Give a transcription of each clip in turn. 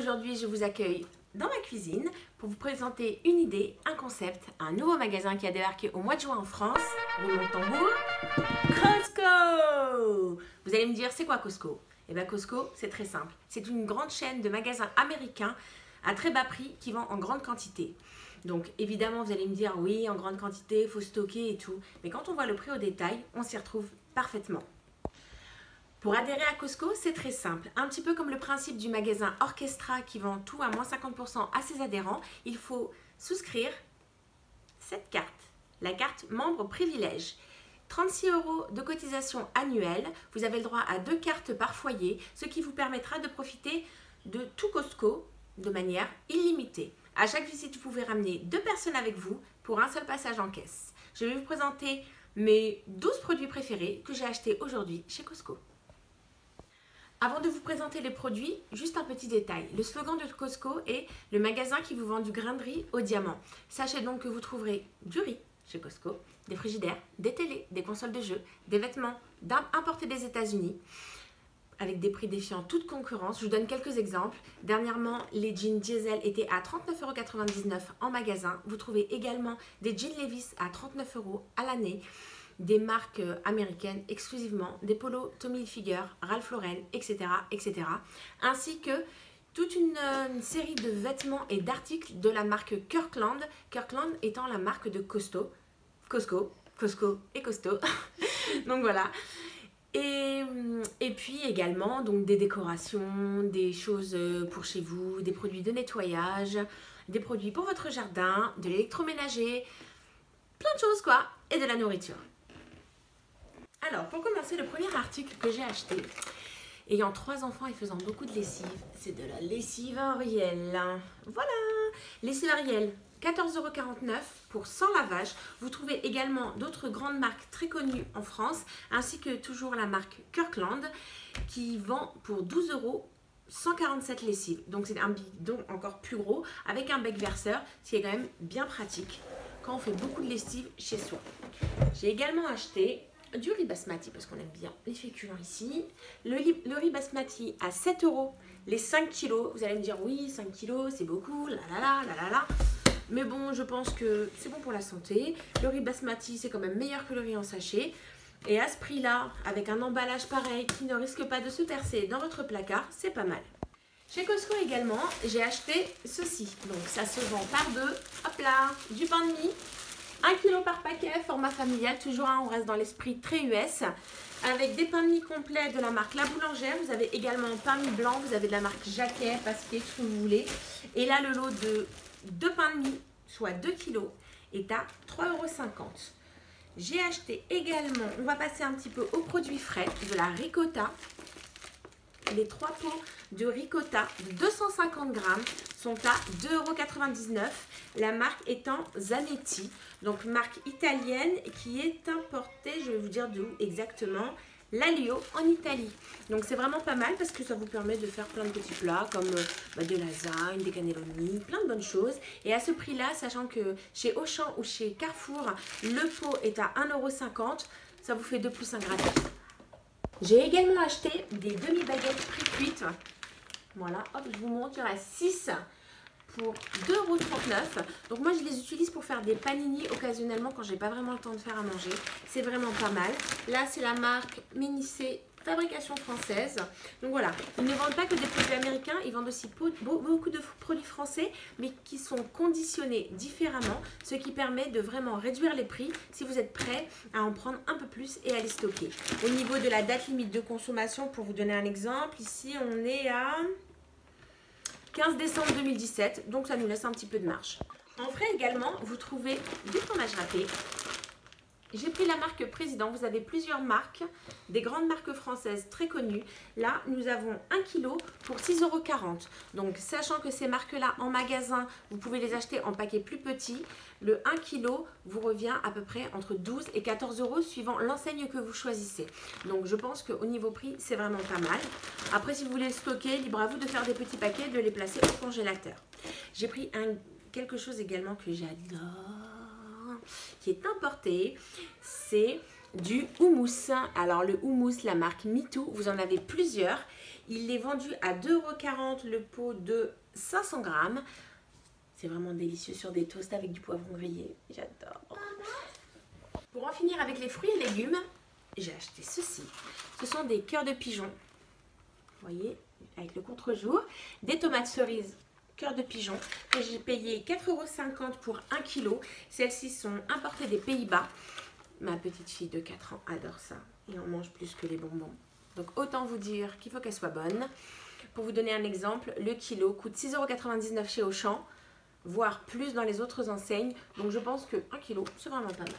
Aujourd'hui, je vous accueille dans ma cuisine pour vous présenter une idée, un concept, un nouveau magasin qui a débarqué au mois de juin en France. Roulement de tambour. Costco! Vous allez me dire, c'est quoi Costco? Eh bien Costco, c'est très simple. C'est une grande chaîne de magasins américains à très bas prix qui vend en grande quantité. Donc évidemment, vous allez me dire, oui, en grande quantité, il faut stocker et tout. Mais quand on voit le prix au détail, on s'y retrouve parfaitement. Pour adhérer à Costco, c'est très simple. Un petit peu comme le principe du magasin Orchestra qui vend tout à moins 50% à ses adhérents, il faut souscrire cette carte, la carte membre privilège. 36 € de cotisation annuelle, vous avez le droit à 2 cartes par foyer, ce qui vous permettra de profiter de tout Costco de manière illimitée. À chaque visite, vous pouvez ramener 2 personnes avec vous pour un seul passage en caisse. Je vais vous présenter mes 12 produits préférés que j'ai achetés aujourd'hui chez Costco. Avant de vous présenter les produits, juste un petit détail. Le slogan de Costco est « Le magasin qui vous vend du grain de riz au diamant ». Sachez donc que vous trouverez du riz chez Costco, des frigidaires, des télés, des consoles de jeux, des vêtements importés des États-Unis avec des prix défiant toute concurrence. Je vous donne quelques exemples. Dernièrement, les jeans Diesel étaient à 39,99 € en magasin. Vous trouvez également des jeans Levi's à 39 € à l'année. Des marques américaines exclusivement, des polos Tommy Hilfiger, Ralph Lauren, etc., etc. Ainsi que toute une série de vêtements et d'articles de la marque Kirkland. Kirkland étant la marque de Costco et Costo. Donc voilà. Et puis également donc des décorations, des choses pour chez vous, des produits de nettoyage, des produits pour votre jardin, de l'électroménager, plein de choses quoi, et de la nourriture. Alors, pour commencer, le premier article que j'ai acheté, ayant 3 enfants et faisant beaucoup de lessive, c'est de la lessive Ariel. Voilà, lessive Ariel, 14,49 € pour 100 lavages. Vous trouvez également d'autres grandes marques très connues en France, ainsi que toujours la marque Kirkland, qui vend pour 12 € 147 lessives. Donc c'est un bidon encore plus gros, avec un bec verseur, ce qui est quand même bien pratique quand on fait beaucoup de lessive chez soi. J'ai également acheté du riz basmati parce qu'on aime bien les féculents ici. Le riz basmati à 7 € les 5 kg. Vous allez me dire oui, 5 kg c'est beaucoup, là là là là là là. Mais bon, je pense que c'est bon pour la santé. Le riz basmati c'est quand même meilleur que le riz en sachet. Et à ce prix là, avec un emballage pareil qui ne risque pas de se percer dans votre placard, c'est pas mal. Chez Costco également, j'ai acheté ceci. Donc ça se vend par deux. Hop là, du pain de mie. 1 kg par paquet, format familial, toujours on reste dans l'esprit très US, avec des pains de mie complets de la marque La Boulangère. Vous avez également un pain de mie blanc, vous avez de la marque Jacquet, Pasquier, ce que vous voulez. Et là, le lot de 2 pains de mie, soit 2 kg, est à 3,50 €. J'ai acheté également, on va passer un petit peu aux produits frais, de la ricotta. Les 3 pots de ricotta de 250 grammes sont à 2,99 €. La marque étant Zanetti, donc marque italienne qui est importée, je vais vous dire d'où exactement, L'Alio en Italie. Donc c'est vraiment pas mal parce que ça vous permet de faire plein de petits plats comme de lasagne, des cannelloni, plein de bonnes choses. Et à ce prix-là, sachant que chez Auchan ou chez Carrefour, le pot est à 1,50 €, ça vous fait 2 plus 1 gratuit. J'ai également acheté des demi-baguettes pré-cuites. Voilà, hop, je vous montre, il y en a 6 pour 2,39 €. Donc moi, je les utilise pour faire des panini occasionnellement quand j'ai pas vraiment le temps de faire à manger. C'est vraiment pas mal. Là, c'est la marque Ménissé, fabrication française. Donc voilà, ils ne vendent pas que des produits américains, ils vendent aussi beaucoup de produits français, mais qui sont conditionnés différemment, ce qui permet de vraiment réduire les prix si vous êtes prêt à en prendre un peu plus et à les stocker. Au niveau de la date limite de consommation, pour vous donner un exemple, ici on est à 15 décembre 2017, donc ça nous laisse un petit peu de marge. En frais également, vous trouvez du fromage râpé. J'ai pris la marque Président, vous avez plusieurs marques, des grandes marques françaises très connues. Là, nous avons 1 kg pour 6,40 €. Donc, sachant que ces marques-là, en magasin, vous pouvez les acheter en paquet plus petit, le 1 kg vous revient à peu près entre 12 et 14 € suivant l'enseigne que vous choisissez. Donc, je pense qu'au niveau prix, c'est vraiment pas mal. Après, si vous voulez le stocker, libre à vous de faire des petits paquets, de les placer au congélateur. J'ai pris quelque chose également que j'adore, qui est importé, c'est du houmous. Alors le houmous, la marque MeToo, vous en avez plusieurs. Il est vendu à 2,40 € le pot de 500 grammes. C'est vraiment délicieux sur des toasts avec du poivron grillé. J'adore. Pour en finir avec les fruits et légumes, j'ai acheté ceci. Ce sont des cœurs de pigeon. Vous voyez, avec le contre-jour. Des tomates cerises cœur de pigeon que j'ai payé 4,50 € pour 1 kg. Celles-ci sont importées des Pays-Bas. Ma petite fille de 4 ans adore ça et on mange plus que les bonbons. Donc autant vous dire qu'il faut qu'elle soit bonne. Pour vous donner un exemple, le kilo coûte 6,99 € chez Auchan, voire plus dans les autres enseignes. Donc je pense que 1 kg, c'est vraiment pas mal.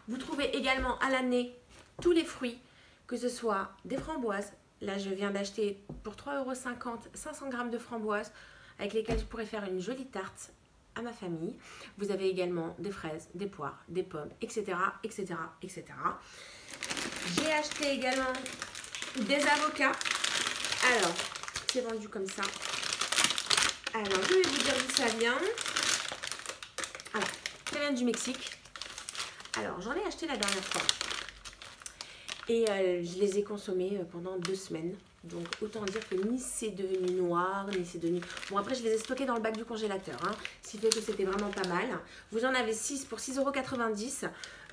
Vous trouvez également à l'année tous les fruits, que ce soit des framboises. Là, je viens d'acheter pour 3,50 € 500 g de framboises avec lesquelles je pourrais faire une jolie tarte à ma famille. Vous avez également des fraises, des poires, des pommes, etc. etc., etc. J'ai acheté également des avocats. Alors, c'est vendu comme ça. Alors, je vais vous dire d'où ça vient. Alors, ça vient du Mexique. Alors, j'en ai acheté la dernière fois. Et je les ai consommés pendant 2 semaines. Donc autant dire que ni c'est devenu noir, ni c'est devenu... Bon après je les ai stockés dans le bac du congélateur. Hein, ce qui fait que c'était vraiment pas mal. Vous en avez 6 pour 6,90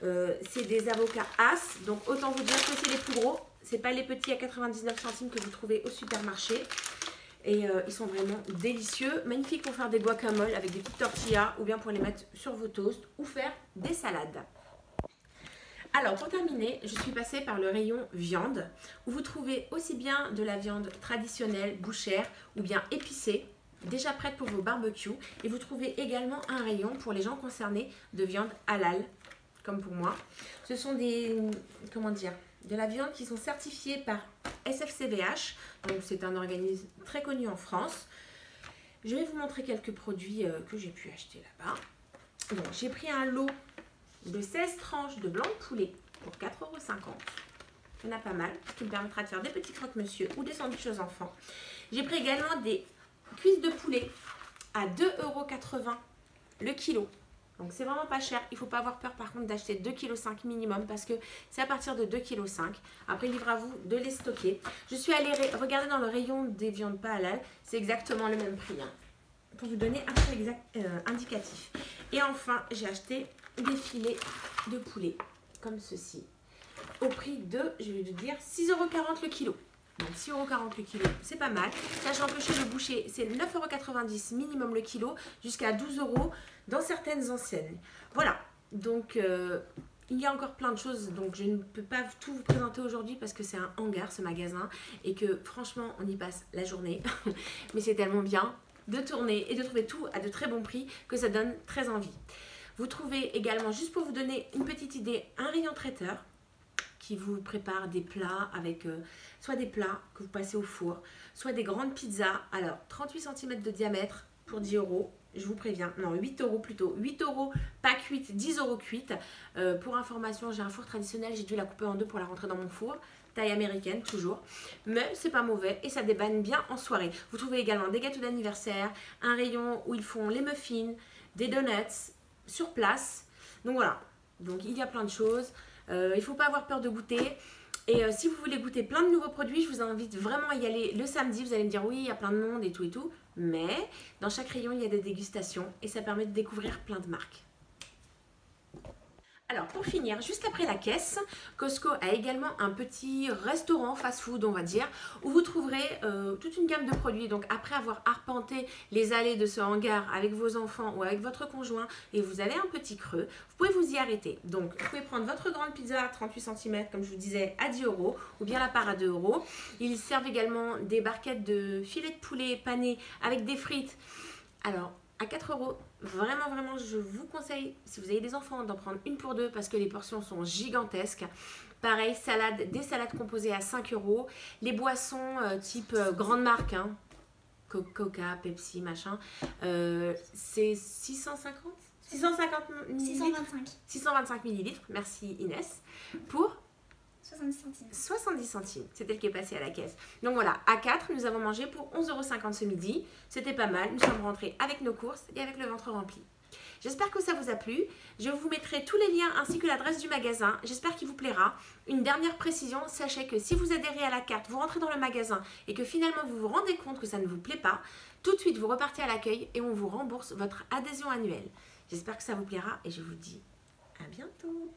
€. C'est des avocats As. Donc autant vous dire que c'est les plus gros. C'est pas les petits à 99 centimes que vous trouvez au supermarché. Et ils sont vraiment délicieux. Magnifiques pour faire des guacamoles avec des petites tortillas. Ou bien pour les mettre sur vos toasts. Ou faire des salades. Alors pour terminer, je suis passée par le rayon viande où vous trouvez aussi bien de la viande traditionnelle, bouchère ou bien épicée, déjà prête pour vos barbecues. Et vous trouvez également un rayon pour les gens concernés de viande halal, comme pour moi. Ce sont des, comment dire, de la viande qui sont certifiées par SFCVH, donc c'est un organisme très connu en France. Je vais vous montrer quelques produits que j'ai pu acheter là-bas. Donc j'ai pris un lot de 16 tranches de blanc de poulet pour 4,50 €. Il y en a pas mal, ce qui me permettra de faire des petits croque-monsieur ou des sandwichs aux enfants. J'ai pris également des cuisses de poulet à 2,80 € le kilo. Donc c'est vraiment pas cher. Il ne faut pas avoir peur par contre d'acheter 2,5 kg minimum parce que c'est à partir de 2,5 kg. Après, libre à vous de les stocker. Je suis allée regarder dans le rayon des viandes pas halal. C'est exactement le même prix. Hein, pour vous donner un peu indicatif. Et enfin, j'ai acheté des filets de poulet comme ceci au prix de, je vais vous dire, 6,40 € le kilo. Donc 6,40 € le kilo, c'est pas mal. Sachant que chez le boucher, c'est 9,90 € minimum le kilo, jusqu'à 12 € dans certaines enseignes. Voilà, donc il y a encore plein de choses, donc je ne peux pas tout vous présenter aujourd'hui parce que c'est un hangar ce magasin et que franchement on y passe la journée. Mais c'est tellement bien de tourner et de trouver tout à de très bons prix que ça donne très envie. Vous trouvez également, juste pour vous donner une petite idée, un rayon traiteur qui vous prépare des plats avec soit des plats que vous passez au four, soit des grandes pizzas. Alors 38 cm de diamètre pour 10 €, je vous préviens, non 8 € plutôt, 8 € pas cuite, 10 € cuite. Pour information, j'ai un four traditionnel, j'ai dû la couper en deux pour la rentrer dans mon four. Taille américaine toujours, mais c'est pas mauvais et ça débanne bien en soirée. Vous trouvez également des gâteaux d'anniversaire, un rayon où ils font les muffins, des donuts sur place. Donc voilà, donc il y a plein de choses. Il ne faut pas avoir peur de goûter. Et si vous voulez goûter plein de nouveaux produits, je vous invite vraiment à y aller le samedi. Vous allez me dire oui, il y a plein de monde et tout et tout. Mais dans chaque rayon, il y a des dégustations et ça permet de découvrir plein de marques. Alors pour finir, juste après la caisse, Costco a également un petit restaurant fast-food, on va dire, où vous trouverez toute une gamme de produits. Donc après avoir arpenté les allées de ce hangar avec vos enfants ou avec votre conjoint et vous avez un petit creux, vous pouvez vous y arrêter. Donc vous pouvez prendre votre grande pizza à 38 cm, comme je vous disais, à 10 € ou bien la part à 2 €. Ils servent également des barquettes de filets de poulet panés avec des frites. Alors, à 4 €, vraiment, je vous conseille, si vous avez des enfants, d'en prendre une pour deux parce que les portions sont gigantesques. Pareil, des salades composées à 5 €. Les boissons type grande marque, hein, Coca, Pepsi, machin, c'est 625 millilitres, merci Inès, pour 70 centimes, c'est elle qui est passée à la caisse. Donc voilà, à 4, nous avons mangé pour 11,50 € ce midi. C'était pas mal, nous sommes rentrés avec nos courses et avec le ventre rempli. J'espère que ça vous a plu. Je vous mettrai tous les liens ainsi que l'adresse du magasin. J'espère qu'il vous plaira. Une dernière précision, sachez que si vous adhérez à la carte, vous rentrez dans le magasin et que finalement vous vous rendez compte que ça ne vous plaît pas, tout de suite vous repartez à l'accueil et on vous rembourse votre adhésion annuelle. J'espère que ça vous plaira et je vous dis à bientôt.